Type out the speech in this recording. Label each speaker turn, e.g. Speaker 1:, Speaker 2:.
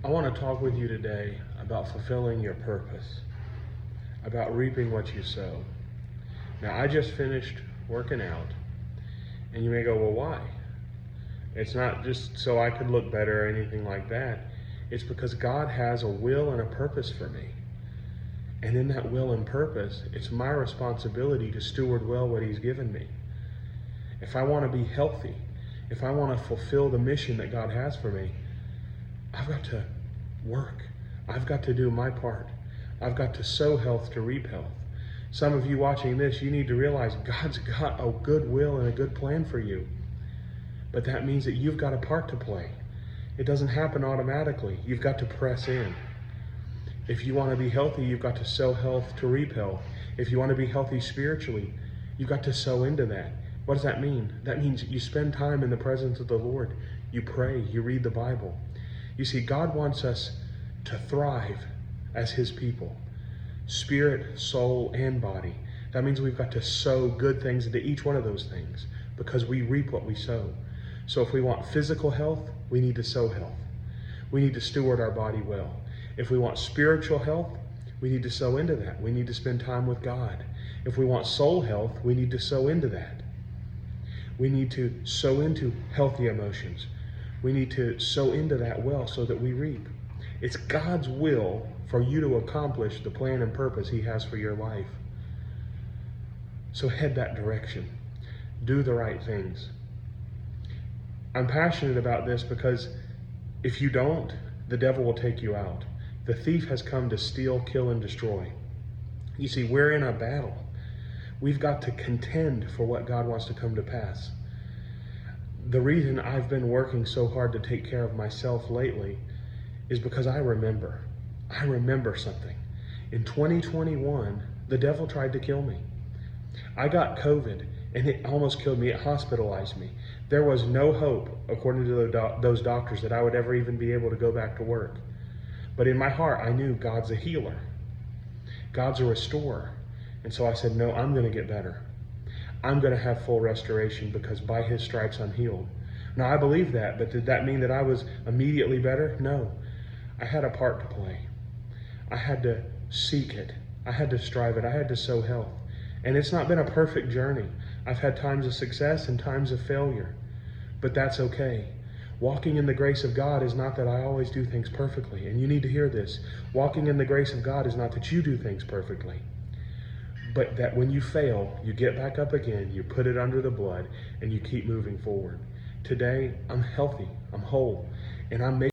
Speaker 1: I want to talk with you today about fulfilling your purpose, about reaping what you sow. Now, I just finished working out, and you may go, well, why? It's not just so I could look better or anything like that. It's because God has a will and a purpose for me. And in that will and purpose, it's my responsibility to steward well what He's given me. If I want to be healthy, if I want to fulfill the mission that God has for me, I've got to work. I've got to do my part. I've got to sow health to reap health. Some of you watching this, you need to realize God's got a good will and a good plan for you. But that means that you've got a part to play. It doesn't happen automatically. You've got to press in. If you want to be healthy, you've got to sow health to reap health. If you want to be healthy spiritually, you've got to sow into that. What does that mean? That means you spend time in the presence of the Lord. You pray, you read the Bible. You see, God wants us to thrive as His people, spirit, soul, and body. That means we've got to sow good things into each one of those things because we reap what we sow. So if we want physical health, we need to sow health. We need to steward our body well. If we want spiritual health, we need to sow into that. We need to spend time with God. If we want soul health, we need to sow into that. We need to sow into healthy emotions. We need to sow into that well so that we reap. It's God's will for you to accomplish the plan and purpose He has for your life. So head that direction. Do the right things. I'm passionate about this because if you don't, the devil will take you out. The thief has come to steal, kill, and destroy. You see, we're in a battle. We've got to contend for what God wants to come to pass. The reason I've been working so hard to take care of myself lately is because I remember something. In 2021, the devil tried to kill me. I got COVID, and it almost killed me. It hospitalized me. There was no hope, according to those doctors, that I would ever even be able to go back to work. But in my heart, I knew God's a healer. God's a restorer. And so I said, no, I'm going to get better. I'm going to have full restoration because by His stripes I'm healed. Now, I believe that, but did that mean that I was immediately better? No. I had a part to play. I had to seek it. I had to strive it. I had to sow health. And it's not been a perfect journey. I've had times of success and times of failure, but that's okay. Walking in the grace of God is not that I always do things perfectly. And you need to hear this. Walking in the grace of God is not that you do things perfectly, but that when you fail, you get back up again, you put it under the blood, and you keep moving forward. Today, I'm healthy, I'm whole, and I'm making